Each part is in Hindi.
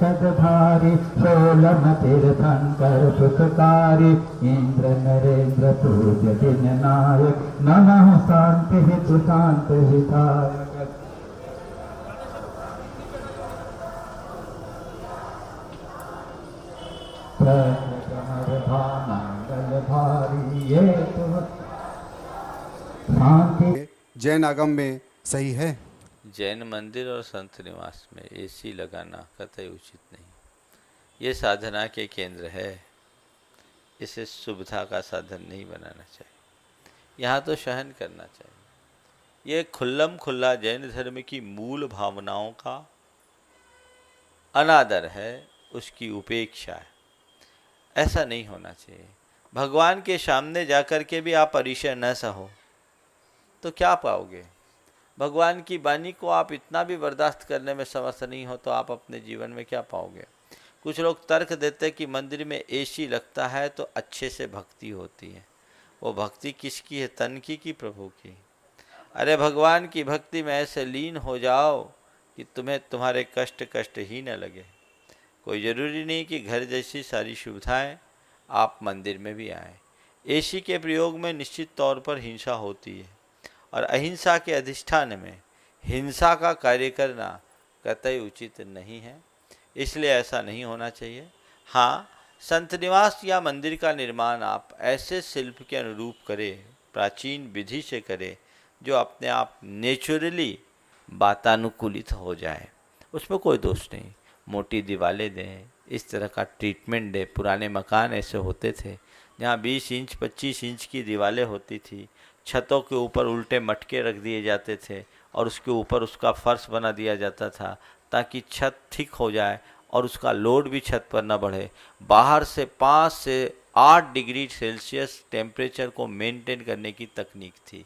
औषधधारी शोलम तीर्थंकर सुखकारी इंद्र नरेंद्र पूज्य दिन नायक नमः शांति हितु शांति हितायक। मंगल भारी ये तुम शांति। जैन आगम में सही है। जैन मंदिर और संत निवास में एसी लगाना कतई उचित नहीं। ये साधना के केंद्र है, इसे सुविधा का साधन नहीं बनाना चाहिए। यहाँ तो सहन करना चाहिए। ये खुल्लम खुल्ला जैन धर्म की मूल भावनाओं का अनादर है, उसकी उपेक्षा है। ऐसा नहीं होना चाहिए। भगवान के सामने जाकर के भी आप परिचय न सहो तो क्या पाओगे? भगवान की वाणी को आप इतना भी बर्दाश्त करने में समर्थ नहीं हो तो आप अपने जीवन में क्या पाओगे? कुछ लोग तर्क देते कि मंदिर में एसी लगता है तो अच्छे से भक्ति होती है। वो भक्ति किसकी है? तन की कि प्रभु की? अरे भगवान की भक्ति में ऐसे लीन हो जाओ कि तुम्हें तुम्हारे कष्ट ही न लगे। कोई ज़रूरी नहीं कि घर जैसी सारी सुविधाएं आप मंदिर में भी आए। एसी के प्रयोग में निश्चित तौर पर हिंसा होती है और अहिंसा के अधिष्ठान में हिंसा का कार्य करना कतई उचित नहीं है, इसलिए ऐसा नहीं होना चाहिए। हाँ, संत निवास या मंदिर का निर्माण आप ऐसे शिल्प के अनुरूप करें, प्राचीन विधि से करें जो अपने आप नेचुरली वातानुकूलित हो जाए, उसमें कोई दोष नहीं। मोटी दीवारें दें, इस तरह का ट्रीटमेंट दें। पुराने मकान ऐसे होते थे जहाँ 20 इंच 25 इंच की दीवारें होती थी, छतों के ऊपर उल्टे मटके रख दिए जाते थे और उसके ऊपर उसका फर्श बना दिया जाता था ताकि छत ठीक हो जाए और उसका लोड भी छत पर न बढ़े। बाहर से 5 से 8 डिग्री सेल्सियस टेम्परेचर को मेंटेन करने की तकनीक थी।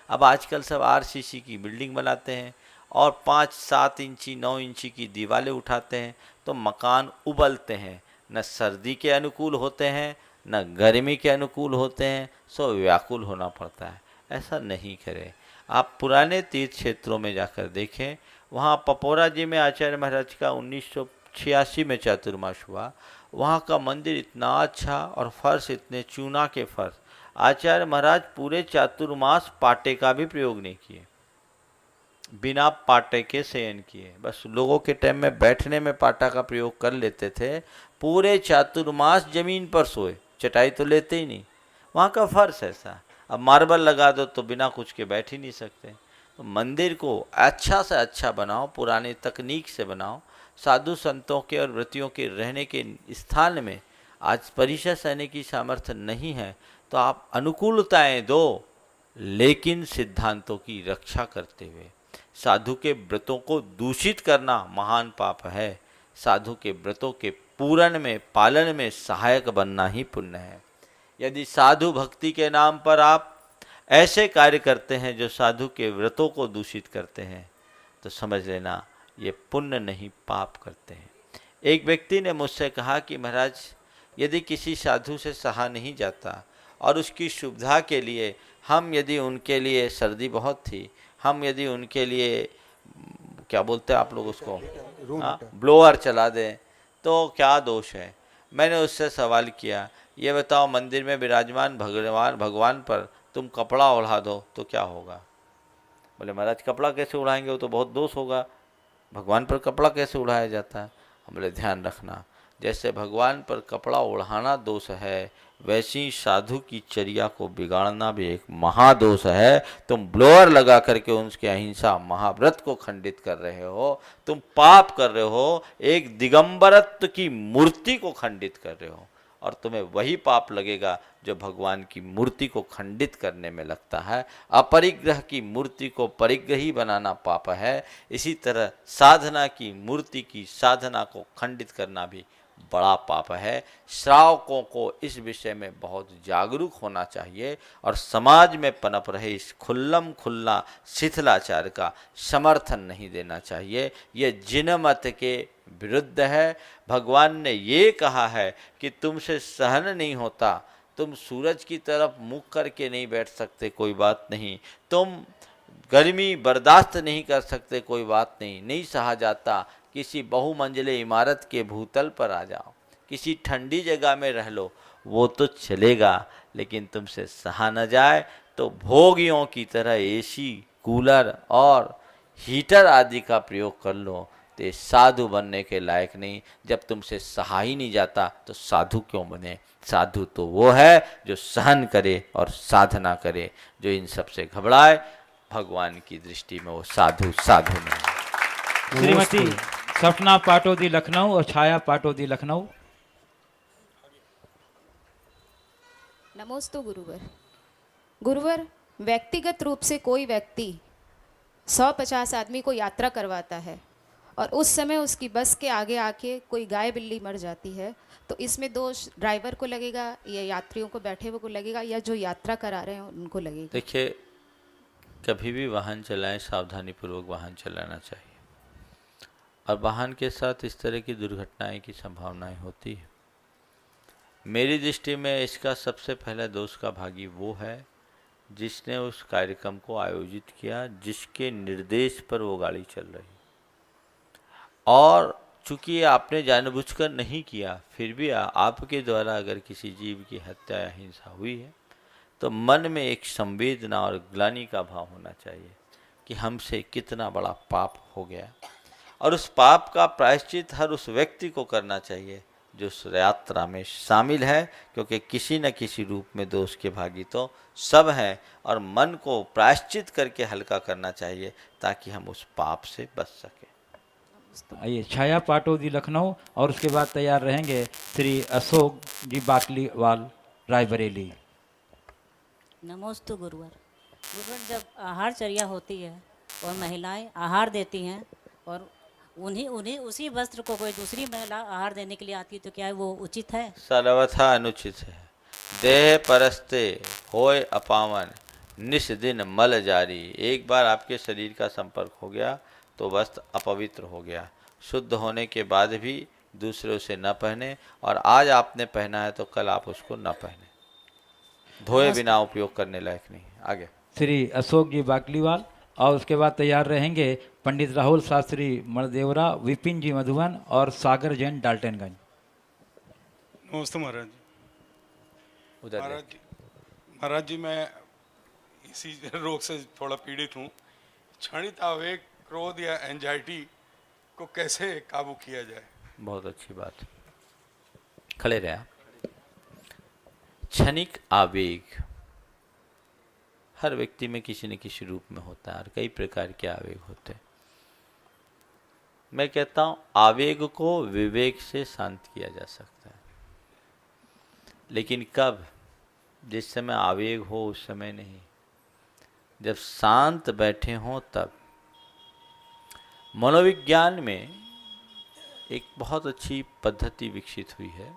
अब आजकल सब आरसीसी की बिल्डिंग बनाते हैं और 5-7 इंची 9 इंची की दीवारें उठाते हैं तो मकान उबलते हैं, न सर्दी के अनुकूल होते हैं न गर्मी के अनुकूल होते हैं, सो व्याकुल होना पड़ता है। ऐसा नहीं करें। आप पुराने तीर्थ क्षेत्रों में जाकर देखें, वहाँ पपोरा जी में आचार्य महाराज का 1986 में चातुर्मास हुआ। वहाँ का मंदिर इतना अच्छा और फर्श इतने चूना के फर्श। आचार्य महाराज पूरे चातुर्मास पाटे का भी प्रयोग नहीं किए, बिना पाटे के शयन किए। बस लोगों के टाइम में बैठने में पाटा का प्रयोग कर लेते थे। पूरे चातुर्मास जमीन पर सोए, चटाई तो लेते ही नहीं। वहाँ का फर्श ऐसा। अब मार्बल लगा दो तो बिना कुछ के बैठ ही नहीं सकते। तो मंदिर को अच्छा से अच्छा बनाओ, पुरानी तकनीक से बनाओ। साधु संतों के और व्रतियों के रहने के स्थान में आज परिसर सहने की सामर्थ्य नहीं है तो आप अनुकूलताएं दो, लेकिन सिद्धांतों की रक्षा करते हुए। साधु के व्रतों को दूषित करना महान पाप है। साधु के व्रतों के पूर्ण में पालन में सहायक बनना ही पुण्य है। यदि साधु भक्ति के नाम पर आप ऐसे कार्य करते हैं जो साधु के व्रतों को दूषित करते हैं तो समझ लेना ये पुण्य नहीं पाप करते हैं। एक व्यक्ति ने मुझसे कहा कि महाराज, यदि किसी साधु से सहा नहीं जाता और उसकी सुविधा के लिए हम यदि उनके लिए, सर्दी बहुत थी, हम यदि उनके लिए क्या बोलते हैं आप लोग उसको, ब्लोअर चला दें तो क्या दोष है? मैंने उससे सवाल किया, ये बताओ मंदिर में विराजमान भगवान पर तुम कपड़ा ओढ़ा दो तो क्या होगा? बोले महाराज कपड़ा कैसे उड़ाएंगे, वो तो बहुत दोष होगा। भगवान पर कपड़ा कैसे उड़ाया जाता है? हम बोले ध्यान रखना, जैसे भगवान पर कपड़ा ओढ़ाना दोष है, वैसी साधु की चर्या को बिगाड़ना भी एक महादोष है। तुम ब्लोअर लगा करके उनके अहिंसा महाव्रत को खंडित कर रहे हो, तुम पाप कर रहे हो, एक दिगंबरत्व की मूर्ति को खंडित कर रहे हो और तुम्हें वही पाप लगेगा जो भगवान की मूर्ति को खंडित करने में लगता है। अपरिग्रह की मूर्ति को परिग्रही बनाना पाप है। इसी तरह साधना की मूर्ति की साधना को खंडित करना भी बड़ा पाप है। श्रावकों को इस विषय में बहुत जागरूक होना चाहिए और समाज में पनप रहे इस खुल्लम खुल्ला शिथिलाचार का समर्थन नहीं देना चाहिए। ये जिन मत के विरुद्ध है। भगवान ने ये कहा है कि तुमसे सहन नहीं होता, तुम सूरज की तरफ मुख करके नहीं बैठ सकते, कोई बात नहीं। तुम गर्मी बर्दाश्त नहीं कर सकते, कोई बात नहीं, नहीं सहा जाता। किसी बहुमंजिले इमारत के भूतल पर आ जाओ, किसी ठंडी जगह में रह लो, वो तो चलेगा, लेकिन तुमसे सहा न जाए तो भोगियों की तरह एसी, कूलर और हीटर आदि का प्रयोग कर लो, तो ये साधु बनने के लायक नहीं। जब तुमसे सहा ही नहीं जाता तो साधु क्यों बने? साधु तो वो है जो सहन करे और साधना करे। जो इन सब से घबराए, भगवान की दृष्टि में वो साधु साधु नहीं। श्रीमती सपना पाटोदी लखनऊ और छाया पाटोदी लखनऊ। नमोस्तु गुरुवर। गुरुवर, व्यक्तिगत रूप से कोई व्यक्ति 150 आदमी को यात्रा करवाता है और उस समय उसकी बस के आगे आके कोई गाय बिल्ली मर जाती है, तो इसमें दोष ड्राइवर को लगेगा या यात्रियों को बैठे हुए को लगेगा या जो यात्रा करा रहे हैं उनको लगेगा? देखिए, कभी भी वाहन चलाएं, सावधानी पूर्वक वाहन चलाना चाहिए, और वाहन के साथ इस तरह की दुर्घटनाएं की संभावनाएं होती है। मेरी दृष्टि में इसका सबसे पहला दोष का भागी वो है जिसने उस कार्यक्रम को आयोजित किया, जिसके निर्देश पर वो गाड़ी चल रही, और चूंकि ये आपने जानबूझकर नहीं किया, फिर भी आपके द्वारा अगर किसी जीव की हत्या या हिंसा हुई है तो मन में एक संवेदना और ग्लानि का भाव होना चाहिए कि हमसे कितना बड़ा पाप हो गया, और उस पाप का प्रायश्चित हर उस व्यक्ति को करना चाहिए जो उस यात्रा में शामिल है, क्योंकि किसी न किसी रूप में दोष के भागी तो सब हैं, और मन को प्रायश्चित करके हल्का करना चाहिए ताकि हम उस पाप से बच सकें। आइए छाया पाटोदी लखनऊ, और उसके बाद तैयार रहेंगे श्री अशोक जी बाटलीवाल रायबरेली। नमोस्तु गुरुवर। गुरुवर, जब आहारचर्या होती है और महिलाएं आहार देती हैं और उन्हीं उन्हीं उसी वस्त्र को कोई दूसरी महिला आहार देने के लिए आती है, तो क्या वो उचित है? सर्वथा अनुचित है। देह परस्ते होय अपावन, निस दिन मल जारी। एक बार आपके शरीर का संपर्क हो गया तो वस्त्र अपवित्र हो गया। शुद्ध होने के बाद भी दूसरे उसे न पहने, और आज आपने पहना है तो कल आप उसको न पहने। धोए बिना उपयोग करने लायक नहीं। आगे श्री अशोक जी बाटलीवाल, और उसके बाद तैयार रहेंगे पंडित राहुल शास्त्री मणदेवरा, विपिन जी मधुबन और सागर जैन डाल्टनगंज। नमस्ते महाराज जी। उधर महाराज जी, मैं इसी रोग से थोड़ा पीड़ित हूँ। क्षणिक आवेग, क्रोध या एंजाइटी को कैसे काबू किया जाए? बहुत अच्छी बात। खड़े रहे आप। क्षणिक आवेग हर व्यक्ति में किसी न किसी रूप में होता है, और कई प्रकार के आवेग होते हैं। मैं कहता हूँ आवेग को विवेक से शांत किया जा सकता है, लेकिन कब? जिस समय आवेग हो उस समय नहीं, जब शांत बैठे हों तब। मनोविज्ञान में एक बहुत अच्छी पद्धति विकसित हुई है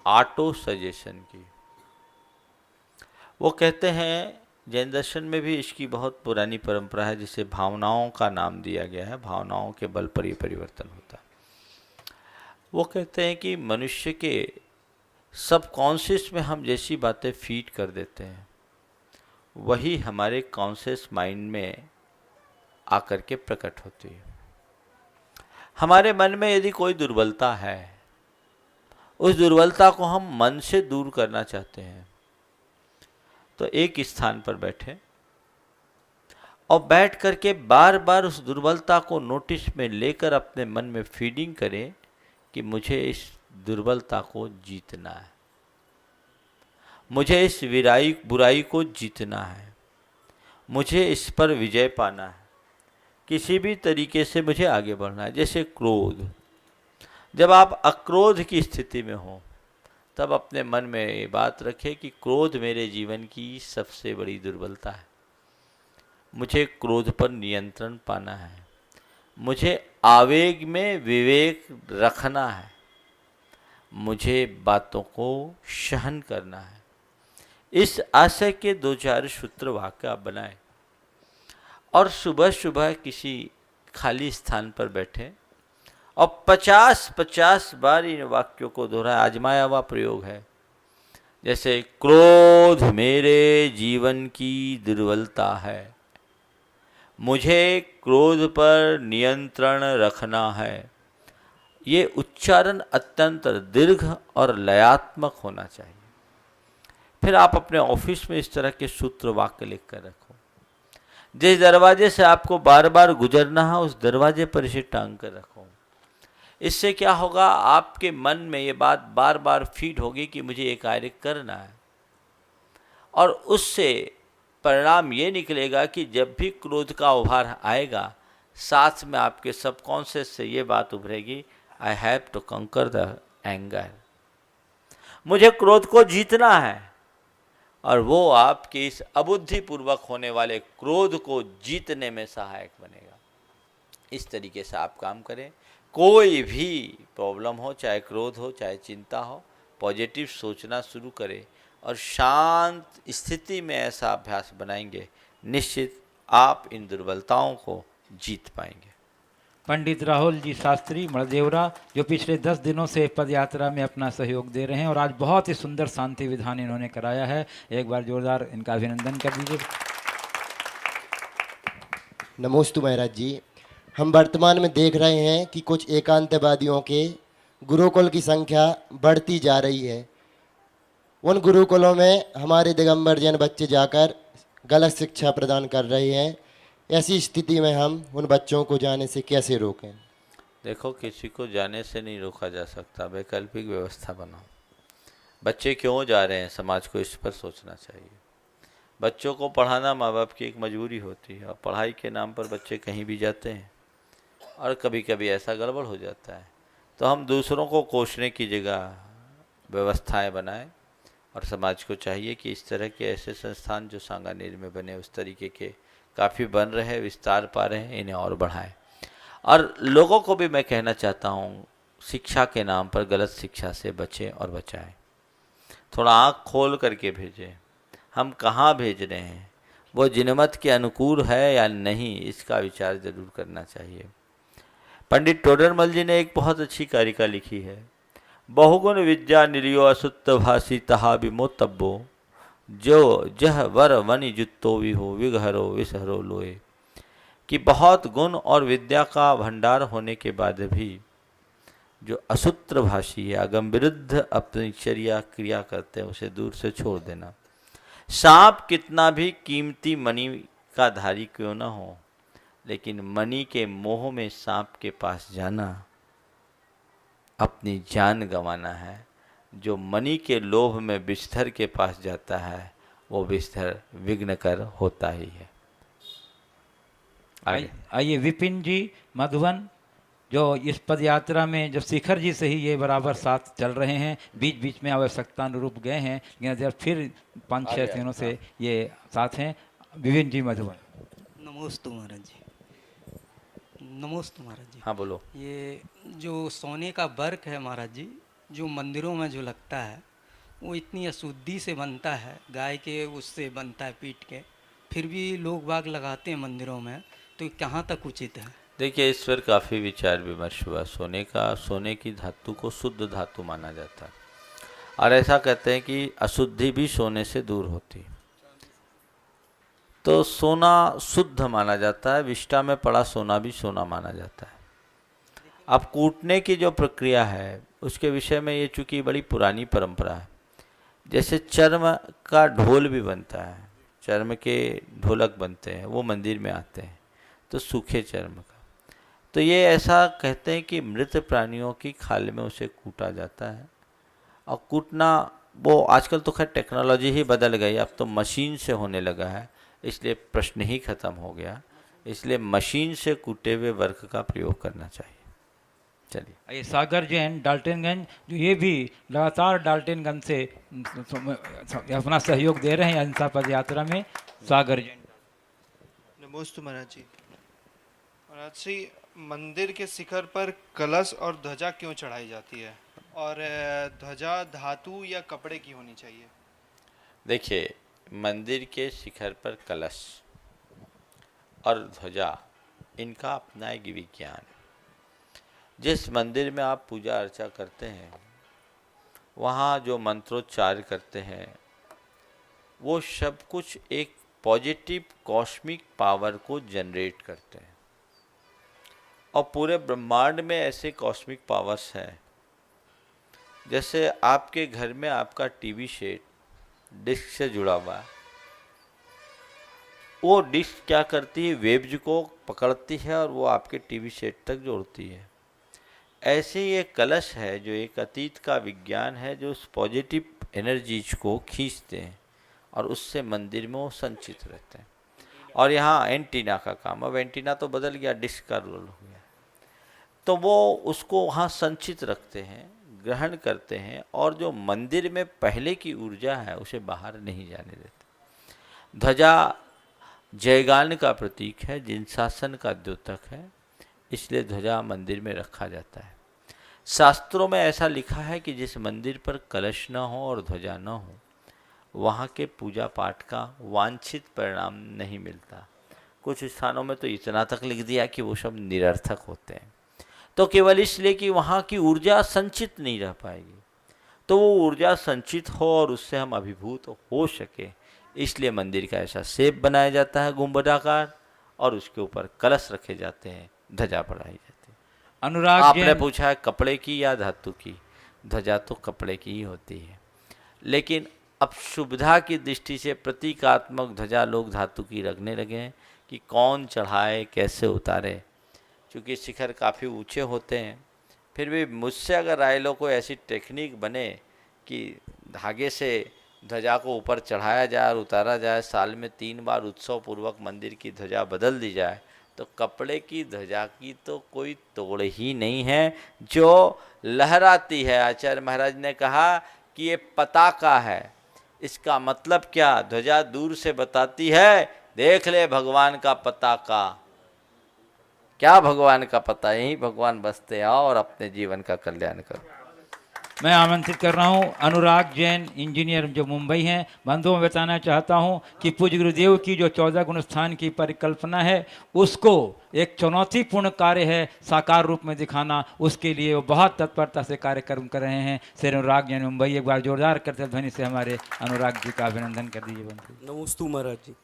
ऑटो सजेशन की। वो कहते हैं, जैन दर्शन में भी इसकी बहुत पुरानी परंपरा है, जिसे भावनाओं का नाम दिया गया है। भावनाओं के बल पर ये परिवर्तन होता है। वो कहते हैं कि मनुष्य के सबकॉन्शियस में हम जैसी बातें फीड कर देते हैं, वही हमारे कॉन्शियस माइंड में आकर के प्रकट होती है। हमारे मन में यदि कोई दुर्बलता है, उस दुर्बलता को हम मन से दूर करना चाहते हैं, तो एक स्थान पर बैठे और बैठ करके बार बार उस दुर्बलता को नोटिस में लेकर अपने मन में फीडिंग करें कि मुझे इस दुर्बलता को जीतना है, मुझे इस बुराई को जीतना है, मुझे इस पर विजय पाना है, किसी भी तरीके से मुझे आगे बढ़ना है। जैसे क्रोध, जब आप अक्रोध की स्थिति में हो तब अपने मन में ये बात रखें कि क्रोध मेरे जीवन की सबसे बड़ी दुर्बलता है, मुझे क्रोध पर नियंत्रण पाना है, मुझे आवेग में विवेक रखना है, मुझे बातों को सहन करना है। इस आशय के 2-4 सूत्र वाक्य आप बनाएं और सुबह सुबह किसी खाली स्थान पर बैठें और 50-50 बार इन वाक्यों को दोहराएं। आजमाया हुआ प्रयोग है। जैसे क्रोध मेरे जीवन की दुर्बलता है, मुझे क्रोध पर नियंत्रण रखना है। ये उच्चारण अत्यंत दीर्घ और लयात्मक होना चाहिए। फिर आप अपने ऑफिस में इस तरह के सूत्र वाक्य लिख कर रखो। जिस दरवाजे से आपको बार बार गुजरना है उस दरवाजे पर इसे टांग कर रखो। इससे क्या होगा, आपके मन में ये बात बार बार फीड होगी कि मुझे ये कार्य करना है, और उससे परिणाम ये निकलेगा कि जब भी क्रोध का उभार आएगा, साथ में आपके सबकॉन्शियस से ये बात उभरेगी, आई हैव टू कंकर द एंगर, मुझे क्रोध को जीतना है। और वो आपके इस अबुद्धिपूर्वक होने वाले क्रोध को जीतने में सहायक बनेगा। इस तरीके से आप काम करें। कोई भी प्रॉब्लम हो, चाहे क्रोध हो चाहे चिंता हो, पॉजिटिव सोचना शुरू करें और शांत स्थिति में ऐसा अभ्यास बनाएंगे, निश्चित आप इन दुर्बलताओं को जीत पाएंगे। पंडित राहुल जी शास्त्री मणदेवरा, जो पिछले 10 दिनों से पद यात्रा में अपना सहयोग दे रहे हैं और आज बहुत ही सुंदर शांति विधान इन्होंने कराया है। एक बार जोरदार इनका अभिनंदन कर दीजिए। नमोस्तु महाराज जी। हम वर्तमान में देख रहे हैं कि कुछ एकांतवादियों के गुरुकुल की संख्या बढ़ती जा रही है। उन गुरुकुलों में हमारे दिगंबर जैन बच्चे जाकर गलत शिक्षा प्रदान कर रहे हैं। ऐसी स्थिति में हम उन बच्चों को जाने से कैसे रोकें? देखो, किसी को जाने से नहीं रोका जा सकता, वैकल्पिक व्यवस्था बनाओ। बच्चे क्यों जा रहे हैं, समाज को इस पर सोचना चाहिए। बच्चों को पढ़ाना माँ बाप की एक मजबूरी होती है, और पढ़ाई के नाम पर बच्चे कहीं भी जाते हैं और कभी कभी ऐसा गड़बड़ हो जाता है। तो हम दूसरों को कोसने की जगह व्यवस्थाएं बनाएं, और समाज को चाहिए कि इस तरह के ऐसे संस्थान जो सांगानेर में बने, उस तरीके के काफ़ी बन रहे हैं, विस्तार पा रहे हैं, इन्हें और बढ़ाएं। और लोगों को भी मैं कहना चाहता हूँ, शिक्षा के नाम पर गलत शिक्षा से बचें और बचाएं। थोड़ा आँख खोल करके भेजें। हम कहाँ भेज रहे हैं, वो जिनमत के अनुकूल है या नहीं, इसका विचार जरूर करना चाहिए। पंडित टोडरमल जी ने एक बहुत अच्छी कारिका लिखी है, बहुगुण विद्या निरियो असुत्त भाषी तहा विमोतब्बो, जो जह वर वनि जुत्तो विहो विघरो विसहरो लोए। कि बहुत गुण और विद्या का भंडार होने के बाद भी जो असूत्र भाषी है, अगम विरुद्ध अपनी चर्या क्रिया करते हैं, उसे दूर से छोड़ देना। सांप कितना भी कीमती मणि का धारी क्यों ना हो, लेकिन मणि के मोह में सांप के पास जाना अपनी जान गंवाना है। जो मणि के लोभ में विषधर के पास जाता है, वो विषधर विघ्नकर होता ही है। आइए विपिन जी मधुबन, जो इस पद यात्रा में जब शिखर जी से ही ये बराबर साथ चल रहे हैं, बीच बीच में आवश्यकता अनुरूप गए हैं, लेकिन फिर 5-6 दिनों से ये साथ हैं। विपिन जी मधुबन। नमोस्तु महाराज जी। नमोस्तु महाराज जी। हाँ बोलो। ये जो सोने का वर्क है महाराज जी, जो मंदिरों में जो लगता है, वो इतनी अशुद्धि से बनता है, गाय के उससे बनता है पीट के, फिर भी लोग बाग लगाते हैं मंदिरों में, तो कहाँ तक उचित है? देखिए, इस पर काफ़ी विचार विमर्श हुआ। सोने की धातु को शुद्ध धातु माना जाता है, और ऐसा कहते हैं कि अशुद्धि भी सोने से दूर होती है। तो सोना शुद्ध माना जाता है, विष्ठा में पड़ा सोना भी सोना माना जाता है। अब कूटने की जो प्रक्रिया है, उसके विषय में ये चूँकि बड़ी पुरानी परंपरा है। जैसे चर्म का ढोल भी बनता है, चर्म के ढोलक बनते हैं, वो मंदिर में आते हैं, तो सूखे चर्म का। तो ये ऐसा कहते हैं कि मृत प्राणियों की खाल में उसे कूटा जाता है। और कूटना, वो आजकल तो खैर टेक्नोलॉजी ही बदल गई, अब तो मशीन से होने लगा है, इसलिए प्रश्न ही खत्म हो गया। इसलिए मशीन से कूटे हुए वर्क का प्रयोग करना चाहिए। चलिए, ये सागर जैन डाल्टनगंज, जो ये भी लगातार डाल्टनगंज से अपना सहयोग दे रहे हैं अहिंसा पद यात्रा में। सागर जैन। नमोस्तु महाराज जी। महाराज जी, मंदिर के शिखर पर कलश और ध्वजा क्यों चढ़ाई जाती है, और ध्वजा धातु या कपड़े की होनी चाहिए? देखिए, मंदिर के शिखर पर कलश और ध्वजा, इनका अपना एक विज्ञान है। जिस मंदिर में आप पूजा अर्चा करते हैं, वहाँ जो मंत्रोच्चार करते हैं, वो सब कुछ एक पॉजिटिव कॉस्मिक पावर को जनरेट करते हैं। और पूरे ब्रह्मांड में ऐसे कॉस्मिक पावर्स हैं, जैसे आपके घर में आपका टीवी सेट डिस्क से जुड़ा हुआ है, वो डिस्क क्या करती है, वेव्स को पकड़ती है और वो आपके टीवी सेट तक जोड़ती है। ऐसे ही एक कलश है जो एक अतीत का विज्ञान है, जो उस पॉजिटिव एनर्जीज को खींचते हैं और उससे मंदिर में वो संचित रहते हैं। और यहाँ एंटीना का काम, अब एंटीना तो बदल गया, डिस्क का रोल हो गया, तो वो उसको वहाँ संचित रखते हैं, ग्रहण करते हैं, और जो मंदिर में पहले की ऊर्जा है उसे बाहर नहीं जाने देते। ध्वजा जयगान का प्रतीक है, जिनशासन का द्योतक है, इसलिए ध्वजा मंदिर में रखा जाता है। शास्त्रों में ऐसा लिखा है कि जिस मंदिर पर कलश न हो और ध्वजा न हो, वहाँ के पूजा पाठ का वांछित परिणाम नहीं मिलता। कुछ स्थानों में तो इतना तक लिख दिया कि वो सब निरर्थक होते हैं, तो केवल इसलिए कि वहाँ की ऊर्जा संचित नहीं रह पाएगी। तो वो ऊर्जा संचित हो और उससे हम अभिभूत हो सके, इसलिए मंदिर का ऐसा शेप बनाया जाता है गुंबदाकार, और उसके ऊपर कलश रखे जाते हैं, ध्वजा बढ़ाई जाती है। अनुराग आपने जैन, पूछा है कपड़े की या धातु की, ध्वजा तो कपड़े की ही होती है, लेकिन अब सुविधा की दृष्टि से प्रतीकात्मक ध्वजा लोग धातु की रखने लगे हैं कि कौन चढ़ाए कैसे उतारे। क्योंकि शिखर काफ़ी ऊंचे होते हैं, फिर भी मुझसे अगर राय लो कोई ऐसी टेक्निक बने कि धागे से ध्वजा को ऊपर चढ़ाया जाए और उतारा जाए, साल में 3 बार उत्सव पूर्वक मंदिर की ध्वजा बदल दी जाए, तो कपड़े की ध्वजा की तो कोई तोड़ ही नहीं है, जो लहराती है। आचार्य महाराज ने कहा कि ये पताका है। इसका मतलब क्या, ध्वजा दूर से बताती है, देख ले भगवान का पताका। क्या भगवान का पता, यही भगवान बसते आओ और अपने जीवन का कल्याण करो। मैं आमंत्रित कर रहा हूं अनुराग जैन, इंजीनियर जो मुंबई हैं। बंधुओं में बताना चाहता हूं कि पूज्य गुरुदेव की जो 14 गुण स्थान की परिकल्पना है, उसको एक चुनौतीपूर्ण कार्य है साकार रूप में दिखाना। उसके लिए वो बहुत तत्परता से कार्यक्रम कर रहे हैं। श्री अनुराग जैन मुंबई, एक बार जोरदार करते ध्वनि से हमारे अनुराग जी का अभिनंदन कर दीजिए। बंधु नमोस्तु महाराज जी।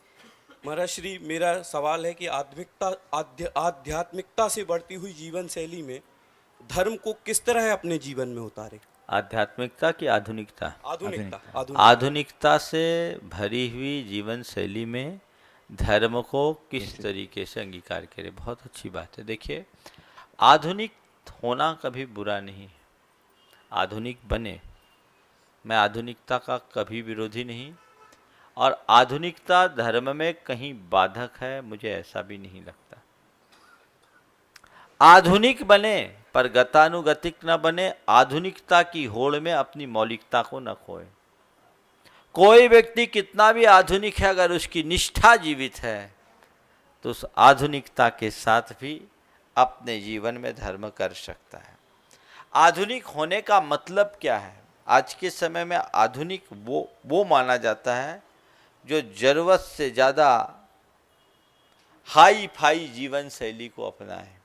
महाराज श्री, मेरा सवाल है कि आध्यात्मिकता से बढ़ती हुई जीवन शैली में धर्म को किस तरह अपने जीवन में उतारे? आध्यात्मिकता की आधुनिकता? आधुनिकता से भरी हुई जीवन शैली में धर्म को किस तरीके से अंगीकार करें, बहुत अच्छी बात है। देखिए, आधुनिक होना कभी बुरा नहीं है, आधुनिक बने। मैं आधुनिकता का कभी विरोधी नहीं, और आधुनिकता धर्म में कहीं बाधक है, मुझे ऐसा भी नहीं लगता। आधुनिक बने पर गतानुगतिक न बने, आधुनिकता की होड़ में अपनी मौलिकता को न खोए। कोई व्यक्ति कितना भी आधुनिक है, अगर उसकी निष्ठा जीवित है तो उस आधुनिकता के साथ भी अपने जीवन में धर्म कर सकता है। आधुनिक होने का मतलब क्या है? आज के समय में आधुनिक वो माना जाता है जो जरूरत से ज़्यादा हाई फाई जीवन शैली को अपनाए,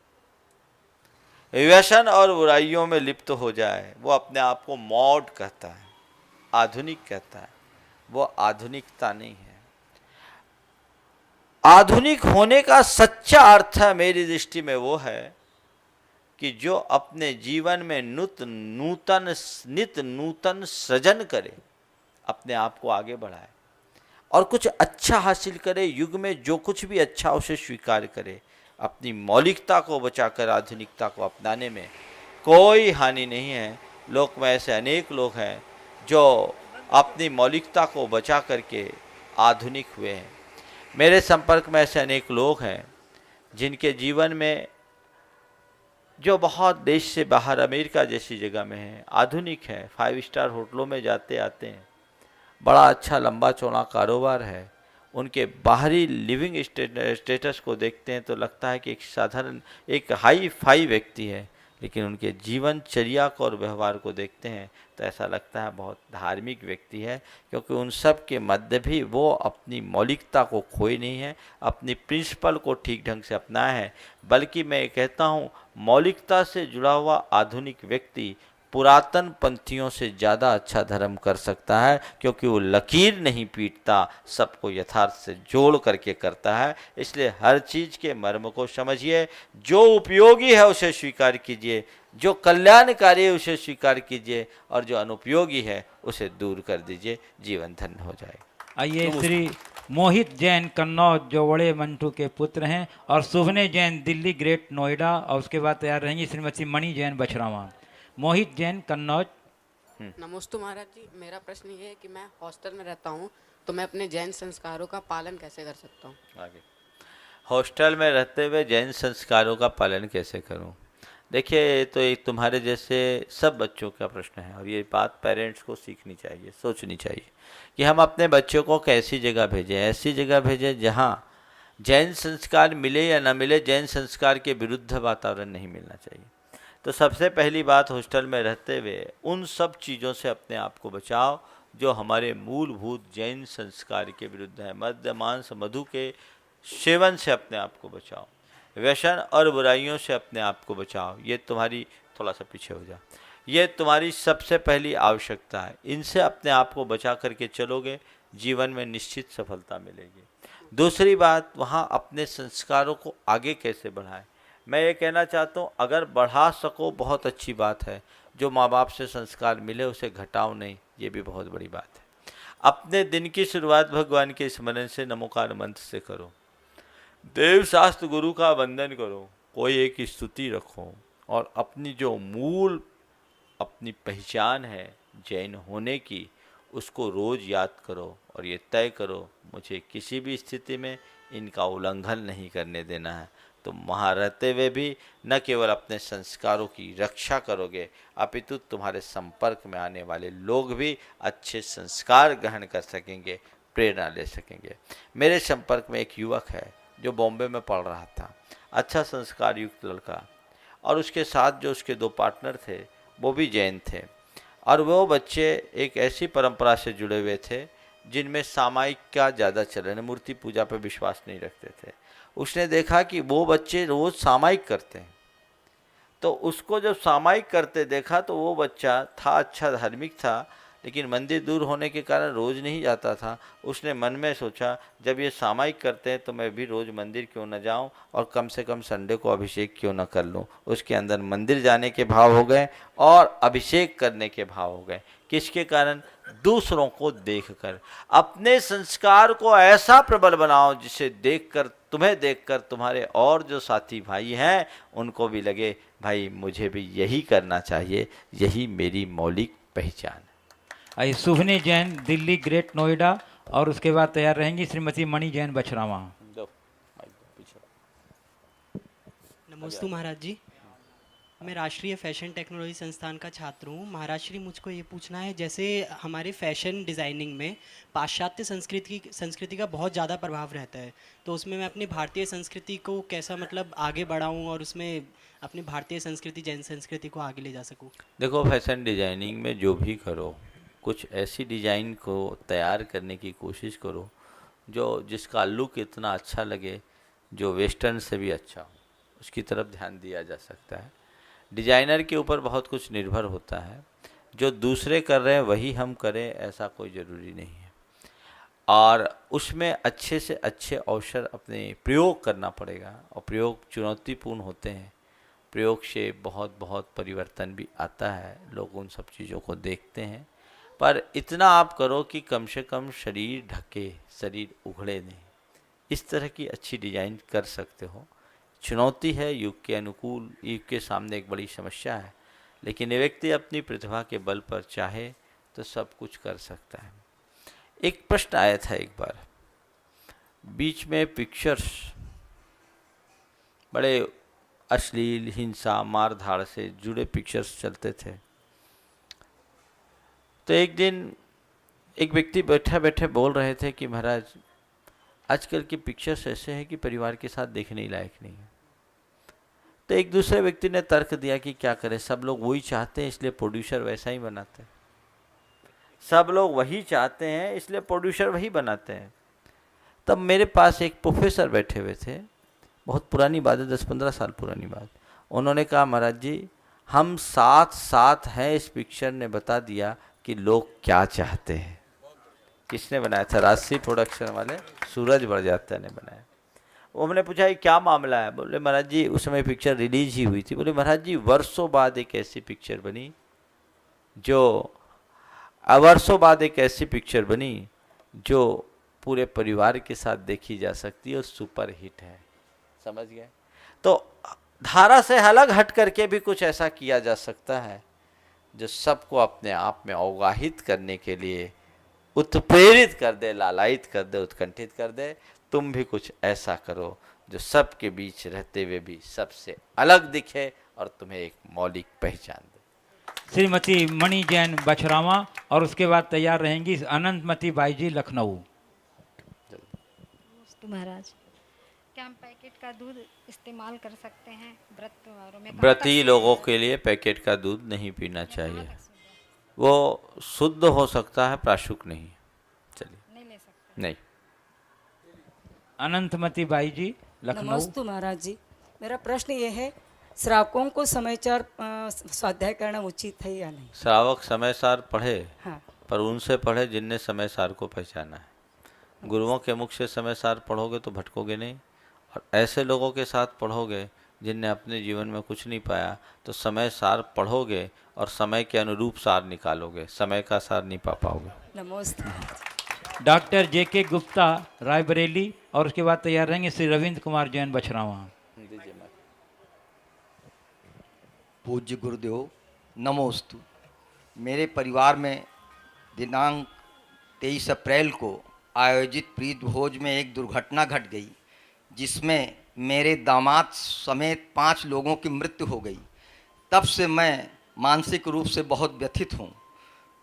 व्यसन और बुराइयों में लिप्त हो जाए। वो अपने आप को मॉड कहता है, आधुनिक कहता है। वो आधुनिकता नहीं है। आधुनिक होने का सच्चा अर्थ है मेरी दृष्टि में वो है कि जो अपने जीवन में नित नूतन सृजन करे, अपने आप को आगे बढ़ाए और कुछ अच्छा हासिल करे, युग में जो कुछ भी अच्छा उसे स्वीकार करे। अपनी मौलिकता को बचाकर आधुनिकता को अपनाने में कोई हानि नहीं है। लोक में ऐसे अनेक लोग हैं जो अपनी मौलिकता को बचा करके आधुनिक हुए हैं। मेरे संपर्क में ऐसे अनेक लोग हैं जिनके जीवन में, जो बहुत देश से बाहर अमेरिका जैसी जगह में हैं, आधुनिक है, 5 स्टार होटलों में जाते आते हैं, बड़ा अच्छा लंबा चौड़ा कारोबार है। उनके बाहरी लिविंग स्टेटस को देखते हैं तो लगता है कि एक साधारण, एक हाई फाई व्यक्ति है, लेकिन उनके जीवनचर्या को और व्यवहार को देखते हैं तो ऐसा लगता है बहुत धार्मिक व्यक्ति है, क्योंकि उन सब के मध्य भी वो अपनी मौलिकता को खोए नहीं है, अपनी प्रिंसिपल को ठीक ढंग से अपनाया है। बल्कि मैं कहता हूँ, मौलिकता से जुड़ा हुआ आधुनिक व्यक्ति पुरातन पंथियों से ज़्यादा अच्छा धर्म कर सकता है, क्योंकि वो लकीर नहीं पीटता, सबको यथार्थ से जोड़ करके करता है। इसलिए हर चीज़ के मर्म को समझिए, जो उपयोगी है उसे स्वीकार कीजिए, जो कल्याणकारी है उसे स्वीकार कीजिए, और जो अनुपयोगी है उसे दूर कर दीजिए, जीवन धन्य हो जाएगा। आइए श्री मोहित जैन कन्नौज जो बड़े मंटू के पुत्र हैं, और शुभने जैन दिल्ली ग्रेट नोएडा, और उसके बाद तैयार रहेंगी श्रीमती मणि जैन बछरावा। मोहित जैन कन्नौज। नमस्ते महाराज जी, मेरा प्रश्न ये है कि मैं हॉस्टल में रहता हूँ, तो मैं अपने जैन संस्कारों का पालन कैसे कर सकता हूँ? आगे, हॉस्टल में रहते हुए जैन संस्कारों का पालन कैसे करूं? देखिए, ये तो एक तुम्हारे जैसे सब बच्चों का प्रश्न है, और ये बात पेरेंट्स को सीखनी चाहिए, सोचनी चाहिए कि हम अपने बच्चों को कैसी जगह भेजें। ऐसी जगह भेजें जहाँ जैन संस्कार मिले या न मिले, जैन संस्कार के विरुद्ध वातावरण नहीं मिलना चाहिए। तो सबसे पहली बात, हॉस्टल में रहते हुए उन सब चीज़ों से अपने आप को बचाओ जो हमारे मूलभूत जैन संस्कार के विरुद्ध है। मद्य मांस मधु के सेवन से अपने आप को बचाओ, व्यसन और बुराइयों से अपने आप को बचाओ। ये तुम्हारी, थोड़ा सा पीछे हो जाओ, ये तुम्हारी सबसे पहली आवश्यकता है। इनसे अपने आप को बचा करके चलोगे, जीवन में निश्चित सफलता मिलेगी। दूसरी बात, वहाँ अपने संस्कारों को आगे कैसे बढ़ाएं। मैं ये कहना चाहता हूँ, अगर बढ़ा सको बहुत अच्छी बात है। जो माँ बाप से संस्कार मिले उसे घटाओ नहीं, ये भी बहुत बड़ी बात है। अपने दिन की शुरुआत भगवान के स्मरण से, नमोकार मंत्र से करो, देव शास्त्र गुरु का वंदन करो, कोई एक स्तुति रखो, और अपनी जो मूल अपनी पहचान है जैन होने की, उसको रोज़ याद करो, और ये तय करो मुझे किसी भी स्थिति में इनका उल्लंघन नहीं करने देना है। तो वहाँ रहते हुए भी न केवल अपने संस्कारों की रक्षा करोगे, अपितु तुम्हारे संपर्क में आने वाले लोग भी अच्छे संस्कार ग्रहण कर सकेंगे, प्रेरणा ले सकेंगे। मेरे संपर्क में एक युवक है जो बॉम्बे में पढ़ रहा था, अच्छा संस्कार युक्त लड़का, और उसके साथ जो उसके 2 पार्टनर थे वो भी जैन थे, और वो बच्चे एक ऐसी परंपरा से जुड़े हुए थे जिनमें सामायिक का ज़्यादा चलन, मूर्ति पूजा पर विश्वास नहीं रखते थे। उसने देखा कि वो बच्चे रोज़ सामायिक करते हैं, तो उसको जब सामायिक करते देखा तो वो बच्चा था, अच्छा धार्मिक था, लेकिन मंदिर दूर होने के कारण रोज़ नहीं जाता था। उसने मन में सोचा, जब ये सामायिक करते हैं तो मैं भी रोज़ मंदिर क्यों न जाऊं, और कम से कम संडे को अभिषेक क्यों न कर लूं। उसके अंदर मंदिर जाने के भाव हो गए और अभिषेक करने के भाव हो गए। किसके कारण? दूसरों को देखकर। अपने संस्कार को ऐसा प्रबल बनाओ जिसे देखकर, तुम्हें देखकर तुम्हारे और जो साथी भाई हैं उनको भी लगे, भाई मुझे भी यही करना चाहिए, यही मेरी मौलिक पहचान है। आइए शुभनी जैन दिल्ली ग्रेट नोएडा, और उसके बाद तैयार रहेंगी श्रीमती मणि जैन बछरावा। नमस्ते महाराज जी, मैं राष्ट्रीय फैशन टेक्नोलॉजी संस्थान का छात्र हूँ। महाराज श्री, मुझको ये पूछना है, जैसे हमारे फैशन डिज़ाइनिंग में पाश्चात्य संस्कृति का बहुत ज़्यादा प्रभाव रहता है, तो उसमें मैं अपनी भारतीय संस्कृति को कैसा मतलब आगे बढ़ाऊँ और उसमें अपनी भारतीय संस्कृति, जैन संस्कृति को आगे ले जा सकूँ? देखो, फैशन डिजाइनिंग में जो भी करो, कुछ ऐसी डिज़ाइन को तैयार करने की कोशिश करो जिसका लुक इतना अच्छा लगे, जो वेस्टर्न से भी अच्छा हो, उसकी तरफ ध्यान दिया जा सकता है। डिजाइनर के ऊपर बहुत कुछ निर्भर होता है, जो दूसरे कर रहे हैं वही हम करें ऐसा कोई ज़रूरी नहीं है, और उसमें अच्छे से अच्छे अवसर अपने प्रयोग करना पड़ेगा, और प्रयोग चुनौतीपूर्ण होते हैं। प्रयोग से बहुत बहुत परिवर्तन भी आता है, लोग उन सब चीज़ों को देखते हैं, पर इतना आप करो कि कम से कम शरीर ढके, शरीर उघड़े नहीं। इस तरह की अच्छी डिजाइन कर सकते हो। चुनौती है, युग के अनुकूल, युग के सामने एक बड़ी समस्या है, लेकिन ये व्यक्ति अपनी प्रतिभा के बल पर चाहे तो सब कुछ कर सकता है। एक प्रश्न आया था एक बार, बीच में पिक्चर्स बड़े अश्लील, हिंसा, मार धाड़ से जुड़े पिक्चर्स चलते थे। तो एक दिन एक व्यक्ति बैठे बैठे बोल रहे थे कि महाराज, आजकल की पिक्चर्स ऐसे हैं कि परिवार के साथ देखने ही लायक नहीं है। तो एक दूसरे व्यक्ति ने तर्क दिया कि क्या करें, सब लोग वही चाहते हैं इसलिए प्रोड्यूसर वैसा ही बनाते हैं, सब लोग वही चाहते हैं इसलिए प्रोड्यूसर वही बनाते हैं। तब मेरे पास एक प्रोफेसर बैठे हुए थे, बहुत पुरानी बात है, 10-15 साल पुरानी बात। उन्होंने कहा, महाराज जी हम साथ साथ हैं, इस पिक्चर ने बता दिया कि लोग क्या चाहते हैं। किसने बनाया था? राजसी प्रोडक्शन वाले सूरज बड़जात्या ने बनाया। वो हमने पूछा ये क्या मामला है? बोले महाराज जी उस समय पिक्चर रिलीज ही हुई थी। बोले महाराज जी वर्षों बाद एक ऐसी पिक्चर बनी जो पूरे परिवार के साथ देखी जा सकती है और सुपर हिट है। समझ गए? तो धारा से अलग हट करके भी कुछ ऐसा किया जा सकता है जो सबको अपने आप में अवगाहित करने के लिए उत्प्रेरित कर दे, लालायित कर दे, उत्कंठित कर दे। तुम भी कुछ ऐसा करो जो सबके बीच रहते हुए भी सबसे अलग दिखे और तुम्हें एक मौलिक पहचान दे। श्रीमती मणि जैन बछरावा और उसके बाद तैयार रहेंगी अनंतमती बाई जी लखनऊ। महाराज, क्या हम पैकेट का दूध इस्तेमाल कर सकते हैं व्रत त्योहारों में? व्रती लोगों के लिए पैकेट का दूध नहीं पीना चाहिए। वो शुद्ध हो सकता है, प्राशुक नहीं। चलिए, नहीं ले सकते। नहीं। अनंतमती बाई जी लखनऊ। नमस्ते महाराज जी, मेरा प्रश्न ये है, श्रावकों को समयचार स्वाध्याय करना उचित है या नहीं? श्रावक समयसार पढ़े, हाँ। पर उनसे पढ़े जिनने समयसार को पहचाना है। गुरुओं के मुख से समयसार पढ़ोगे तो भटकोगे नहीं, और ऐसे लोगों के साथ पढ़ोगे जिनने अपने जीवन में कुछ नहीं पाया तो समय सार पढ़ोगे और समय के अनुरूप सार निकालोगे, समय का सार नहीं पा पाओगे। नमस्ते। डॉक्टर JK गुप्ता रायबरेली और उसके बाद तैयार रहेंगे श्री रविंद्र कुमार जैन बछरावा। पूज्य गुरुदेव नमोस्तु। मेरे परिवार में दिनांक 23 अप्रैल को आयोजित प्रीत भोज में एक दुर्घटना घट गई जिसमें मेरे दामाद समेत 5 लोगों की मृत्यु हो गई। तब से मैं मानसिक रूप से बहुत व्यथित हूँ।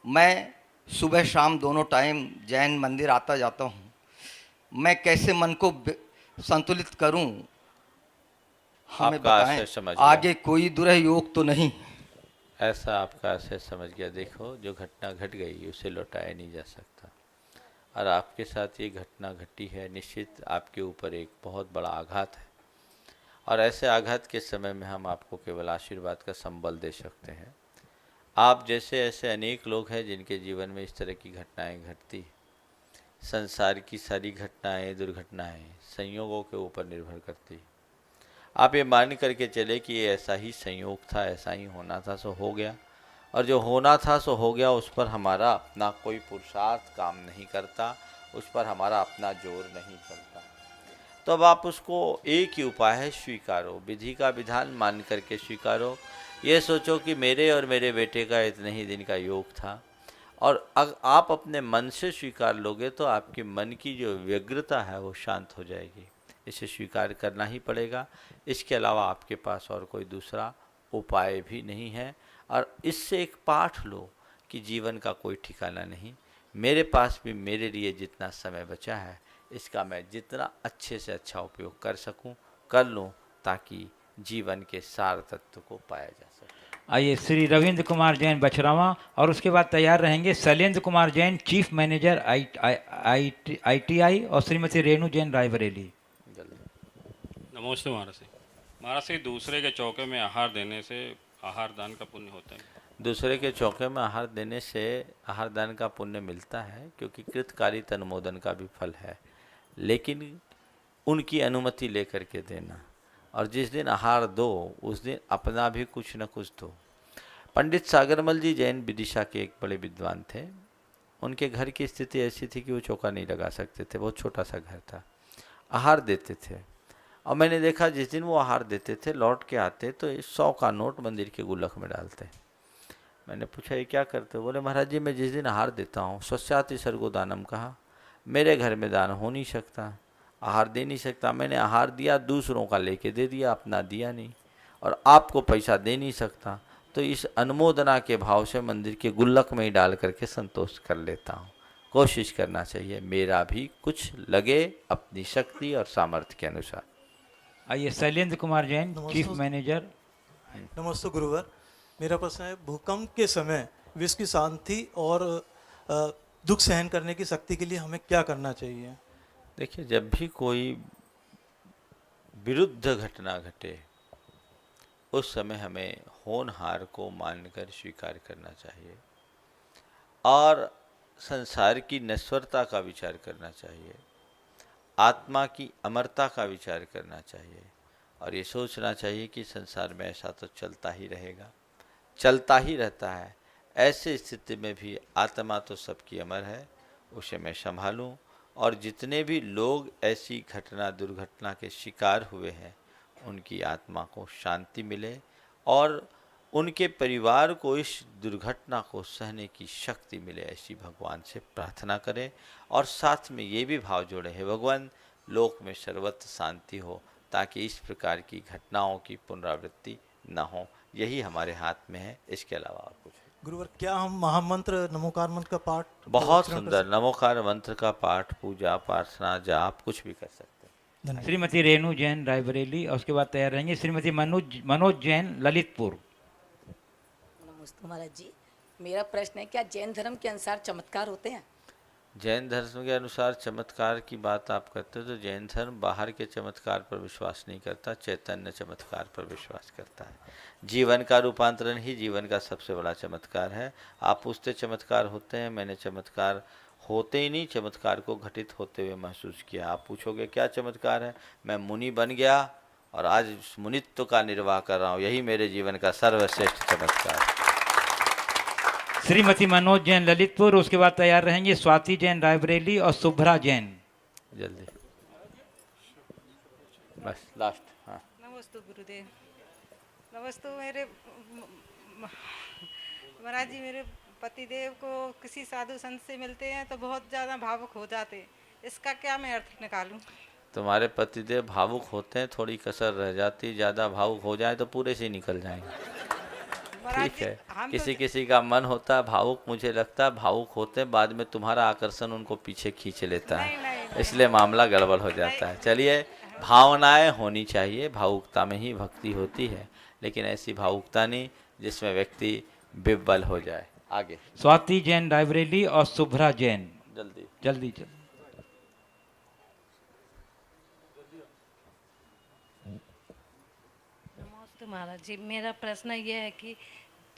मैं सुबह शाम दोनों टाइम जैन मंदिर आता जाता हूँ। मैं कैसे मन को संतुलित करूँ, हमें बताएं। आगे कोई दुरह योग तो नहीं? ऐसा आपका आशय समझ गया। देखो, जो घटना घट गई उसे लौटाया नहीं जा सकता, और आपके साथ ये घटना घटी है, निश्चित आपके ऊपर एक बहुत बड़ा आघात है। और ऐसे आघात के समय में हम आपको केवल आशीर्वाद का संबल दे सकते हैं। आप जैसे ऐसे अनेक लोग हैं जिनके जीवन में इस तरह की घटनाएं घटती। संसार की सारी घटनाएं, दुर्घटनाएं संयोगों के ऊपर निर्भर करती। आप ये मान करके चले कि ये ऐसा ही संयोग था, ऐसा ही होना था, सो हो गया, और जो होना था सो हो गया। उस पर हमारा अपना कोई पुरुषार्थ काम नहीं करता, उस पर हमारा अपना जोर नहीं चलता। तो अब आप उसको, एक ही उपाय है, स्वीकारो, विधि का विधान मान करके स्वीकारो। ये सोचो कि मेरे और मेरे बेटे का इतने ही दिन का योग था, और आप अपने मन से स्वीकार लोगे तो आपके मन की जो व्यग्रता है वो शांत हो जाएगी। इसे स्वीकार करना ही पड़ेगा। इसके अलावा आपके पास और कोई दूसरा उपाय भी नहीं है। और इससे एक पाठ लो कि जीवन का कोई ठिकाना नहीं। मेरे पास भी मेरे लिए जितना समय बचा है, इसका मैं जितना अच्छे से अच्छा उपयोग कर सकूं कर लूं, ताकि जीवन के सार तत्व को पाया जा सके। आइए श्री रविंद्र कुमार जैन बछरावा और उसके बाद तैयार रहेंगे Shailendra Kumar Jain chief manager ITI और श्रीमती रेणु जैन रायबरेली। नमस्ते महाराज जी। महाराज जी, दूसरे के चौके में आहार देने से आहार दान का पुण्य होता है? दूसरे के चौके में आहार देने से आहार दान का पुण्य मिलता है, क्योंकि कृतकारी अनुमोदन का भी फल है, लेकिन उनकी अनुमति लेकर के देना। और जिस दिन आहार दो उस दिन अपना भी कुछ न कुछ दो। पंडित सागरमल जी जैन विदिशा के एक बड़े विद्वान थे। उनके घर की स्थिति ऐसी थी कि वो चौका नहीं लगा सकते थे, बहुत छोटा सा घर था। आहार देते थे, और मैंने देखा जिस दिन वो आहार देते थे लौट के आते तो 100 का नोट मंदिर के गुल्लक में डालते। मैंने पूछा ये क्या करते हो? बोले महाराज जी, मैं जिस दिन आहार देता हूँ, स्वस्याति सर्गो दानम कहा, मेरे घर में दान हो नहीं सकता, आहार दे नहीं सकता। मैंने आहार दिया, दूसरों का लेके दे दिया, अपना दिया नहीं, और आपको पैसा दे नहीं सकता, तो इस अनुमोदना के भाव से मंदिर के गुल्लक में ही डाल करके संतोष कर लेता हूँ। कोशिश करना चाहिए मेरा भी कुछ लगे अपनी शक्ति और सामर्थ्य के अनुसार। आइए शैलेंद्र कुमार जैन चीफ मैनेजर। नमस्ते गुरुवर, मेरा प्रश्न है, भूकंप के समय विश्व की शांति और दुख सहन करने की शक्ति के लिए हमें क्या करना चाहिए? देखिए, जब भी कोई विरुद्ध घटना घटे उस समय हमें होनहार को मानकर स्वीकार करना चाहिए और संसार की नश्वरता का विचार करना चाहिए, आत्मा की अमरता का विचार करना चाहिए और ये सोचना चाहिए कि संसार में ऐसा तो चलता ही रहेगा, चलता ही रहता है। ऐसे स्थिति में भी आत्मा तो सबकी अमर है, उसे मैं संभालूं और जितने भी लोग ऐसी घटना दुर्घटना के शिकार हुए हैं उनकी आत्मा को शांति मिले और उनके परिवार को इस दुर्घटना को सहने की शक्ति मिले, ऐसी भगवान से प्रार्थना करें। और साथ में ये भी भाव जोड़े हैं, भगवान लोक में सर्वत्र शांति हो ताकि इस प्रकार की घटनाओं की पुनरावृत्ति न हो। यही हमारे हाथ में है, इसके अलावा और कुछ नहीं। गुरुवर, क्या हम महामंत्र नमोकार मंत्र का पाठ बहुत सुंदर नमोकार मंत्र का पाठ, पूजा प्रार्थना जाप कुछ भी कर सकते हैं। श्रीमती रेणु जैन रायबरेली और उसके बाद तैयार रहेंगे श्रीमती मनोज जैन ललितपुर। नमस्ते महाराज जी, मेरा प्रश्न है क्या जैन धर्म के अनुसार चमत्कार होते हैं? जैन धर्म के अनुसार चमत्कार की बात आप करते हो तो जैन धर्म बाहर के चमत्कार पर विश्वास नहीं करता, चैतन्य चमत्कार पर विश्वास करता है। जीवन का रूपांतरण ही जीवन का सबसे बड़ा चमत्कार है। आप पूछते चमत्कार होते हैं, मैंने चमत्कार होते ही नहीं, चमत्कार को घटित होते हुए महसूस किया। आप पूछोगे क्या चमत्कार है, मैं मुनि बन गया और आज मुनित्व का निर्वाह कर रहा हूँ, यही मेरे जीवन का सर्वश्रेष्ठ चमत्कार है। श्रीमती मनोज जैन ललितपुर, उसके बाद तैयार रहेंगे स्वाति जैन रायबरेली और शुभ्रा जैन। जल्दी बस लास्ट। हाँ, नमस्ते गुरुदेव। नमस्ते मेरे महाराज जी, मेरे पतिदेव को किसी साधु संत से मिलते हैं तो बहुत ज़्यादा भावुक हो जाते हैं, इसका क्या मैं अर्थ निकालूं? तुम्हारे पतिदेव भावुक होते हैं, थोड़ी कसर रह जाती, ज़्यादा भावुक हो जाए तो पूरे से निकल जाएंगे। ठीक है, किसी किसी का मन होता है भावुक, मुझे लगता है भावुक होते हैं, बाद में तुम्हारा आकर्षण उनको पीछे खींच लेता है, इसलिए मामला गड़बड़ हो जाता है। चलिए, भावनाएं होनी चाहिए, भावुकता में ही भक्ति होती है, लेकिन ऐसी भावुकता नहीं जिसमें व्यक्ति विह्वल हो जाए। आगे स्वाति जैन रायबरेली और शुभ्रा जैन। जल्दी जल्दी जल्दी। नमस्ते महाराज जी, मेरा प्रश्न ये है कि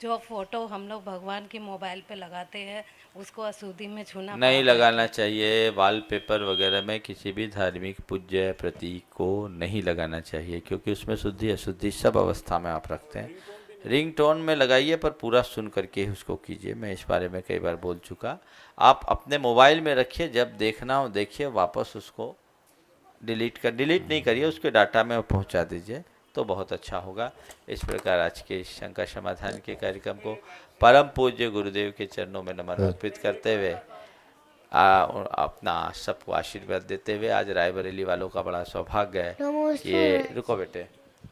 जो फोटो हम लोग भगवान के मोबाइल पे लगाते हैं उसको अशुद्धि में छूना नहीं लगाना चाहिए। वॉलपेपर वगैरह में किसी भी धार्मिक पूज्य प्रतीक को नहीं लगाना चाहिए, क्योंकि उसमें शुद्धि अशुद्धि सब अवस्था में आप रखते हैं। रिंग टोन में लगाइए पर पूरा सुन करके उसको कीजिए, मैं इस बारे में कई बार बोल चुका। आप अपने मोबाइल में रखिए, जब देखना हो देखिए, वापस उसको डिलीट नहीं करिए, उसके डाटा में पहुंचा दीजिए तो बहुत अच्छा होगा। इस प्रकार आज के शंका समाधान के कार्यक्रम को परम पूज्य गुरुदेव के चरणों में नमन अर्पित करते हुए अपना सबको आशीर्वाद देते हुए, आज रायबरेली वालों का बड़ा सौभाग्य है ये, रुको बेटे,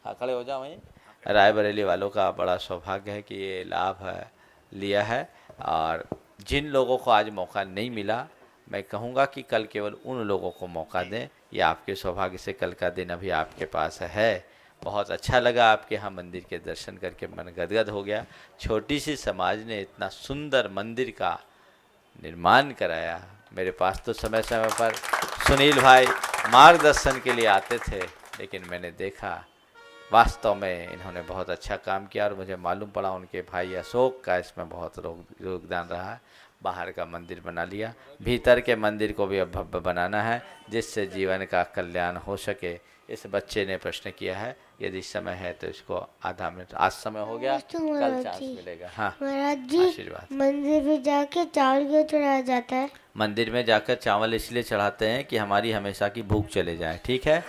हाँ खड़े हो जाओ वहीं। रायबरेली वालों का बड़ा सौभाग्य है कि ये लाभ लिया है, और जिन लोगों को आज मौका नहीं मिला, मैं कहूँगा कि कल केवल उन लोगों को मौका दें। ये आपके सौभाग्य से कल का दिन अभी आपके पास है। बहुत अच्छा लगा आपके यहाँ मंदिर के दर्शन करके, मन गदगद हो गया। छोटी सी समाज ने इतना सुंदर मंदिर का निर्माण कराया। मेरे पास तो समय समय पर सुनील भाई मार्गदर्शन के लिए आते थे, लेकिन मैंने देखा वास्तव में इन्होंने बहुत अच्छा काम किया, और मुझे मालूम पड़ा उनके भाई अशोक का इसमें बहुत योगदान रहा है। बाहर का मंदिर बना लिया, भीतर के मंदिर को भी अब भव्य बनाना है, जिससे जीवन का कल्याण हो सके। इस बच्चे ने प्रश्न किया है, यदि समय है तो इसको आधा मिनट, आज समय हो गया, कल चांस मिलेगा। हाँ महाराज जी, आशीर्वाद। मंदिर में जाके चावल क्यों चढ़ाया जाता है? मंदिर में जाकर चावल इसलिए चढ़ाते हैं कि हमारी हमेशा की भूख चले जाए। ठीक है,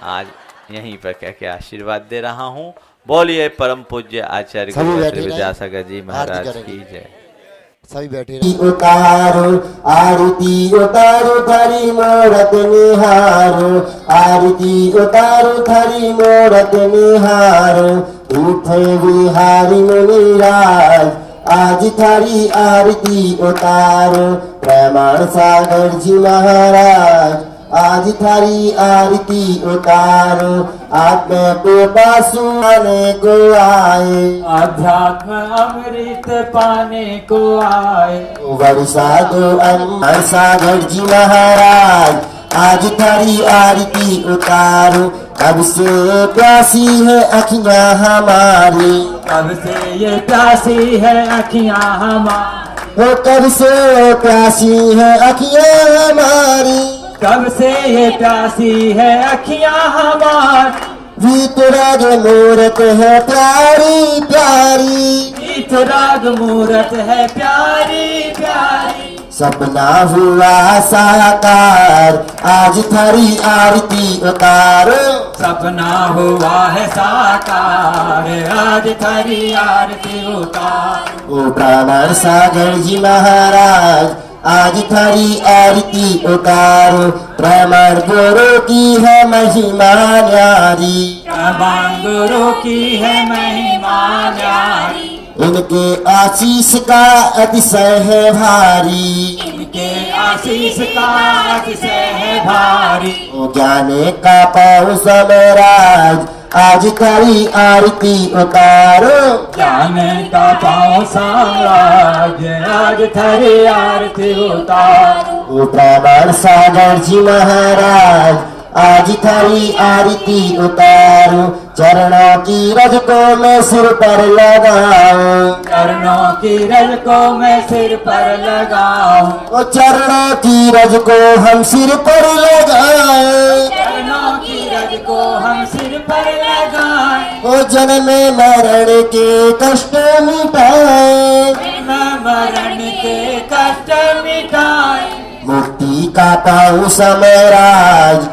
आज यहीं पर कह के आशीर्वाद दे रहा हूँ। बोलिए परम पूज्य आचार्य श्री विद्यासागर जी महाराज की जय। सभी बैठे उतारो आरती उतारो धरी मोरत निहारो, आरती उतारो धरी मोरत निहारो, उठे बिहारी मुनिराज आज थारी आरती उतारो, प्रेमाण सागर जी महाराज आज थारी आरती उतारो, आत्मा को पासु आने को आए, अध्यात्म अमृत पाने को आए, वर्षा दो अन्ना सागर जी महाराज आज थारी आरती उतारो, कब से प्यासी है अखियां हमारी, कब से ये प्यासी है अखियां हमारी, वो कब से प्यासी है अखियां हमारी, कब से ये प्यासी है अखियां हमारी। वीतराग मूरत है प्यारी प्यारी, वीतराग मूरत है प्यारी प्यारी, सपना हुआ साकार आज थारी आरती उतारो, सपना हुआ है साकार आज थारी आरती उतारो। ओ ब्राह्मण सागर जी महाराज आज थारी आरती उतारो, ब्राह्मण गुरु की है महिमा न्यारी, ब्राह्मण गुरु की है महिमा न्यारी, इनके आशीष का अतिशय है भारी, इनके आशीष का अतिशय है भारी। ओ ज्ञाने का पाऊ समराज आज थारी आरती उतारो, ज्ञान का पाओ साम्राज्य आज थारी आरती उतारो। ओ ब्राह्मण सागर जी महाराज आज थारी आरती उतारो, चरणों की रज को मैं सिर पर लगाऊं, चरणों की रज को मैं सिर पर लगाऊं, ओ चरणों की रज को हम सिर पर लगाएं, चरणों की रज को हम सिर पर लगाएं, ओ जन्म मरण के कष्ट मिटाएं, जन्म मरण के कष्ट मिटाएं, मुक्ति का पाऊं समराज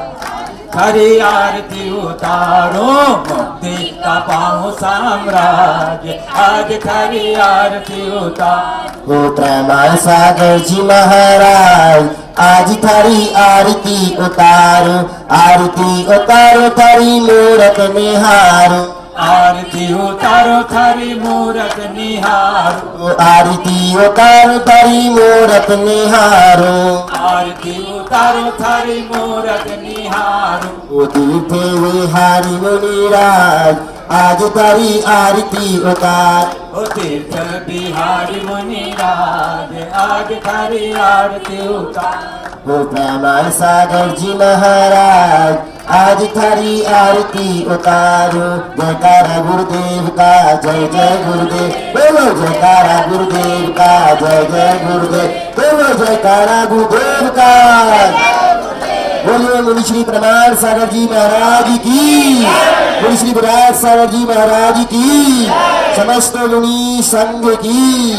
थारी आरती उतारो, मुक्ति का पाओ साम्राज्य आज थारी आरती उतारो। ओ ब्राह्मण सागर जी महाराज आज थारी आरती उतारो, आरती उतारो थारी मूरत निहारो, आरती उतारो थारी मूरत निहारो, आरती उतारो थारी मूरत निहारो, आरती उतारो थारी मूरत निहारो। ओ तीर्थ विहारी मुनिराज आज थारी आरती उतार, ओ तीर्थ बिहारी मुनिराज आज थारी आरती उतार। ओ ब्राह्मण सागर जी महाराज आज थारी आरती उतारो, जयकारा गुरुदेव का जय जय गुरुदेव, बोलो जयकारा गुरुदेव का जय जय गुरुदेव, बोलो जयकारा गुरुदेव का, बोलिए मुनि श्री प्रमाण सागर जी महाराज की, मुनि श्री विराट सागर जी महाराज की, समस्त मुनि संघ की।